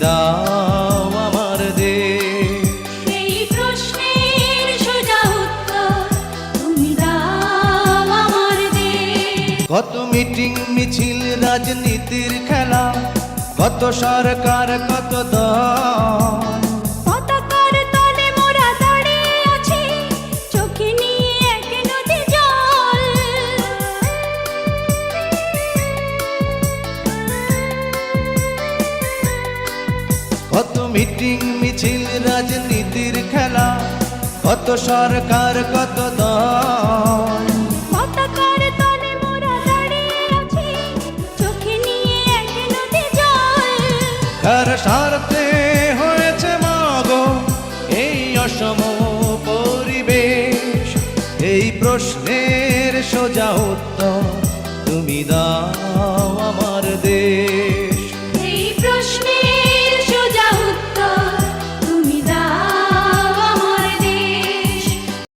দাও আমার দেশ। এই প্রশ্নের সোজা উত্তর তুমি দাও আমার দেশ। কত মিটিং মিছিল রাজনীতির খেলা, কত সরকার কত দল, পতাকার তলে মোরা দাঁড়িয়ে আছি, চোখে নিয়ে এক নদী জল। কত মিটিং মিছিল রাজনীতির খেলা, কত সরকার কত দল, পতাকার তলে মোরা দাঁড়িয়ে আছি, চোখে নিয়ে এক নদী জল। কার স্বার্থে হয়েছে মাগো এই অসম পরিবেশ? এই প্রশ্নের সোজা উত্তর তুমি দাও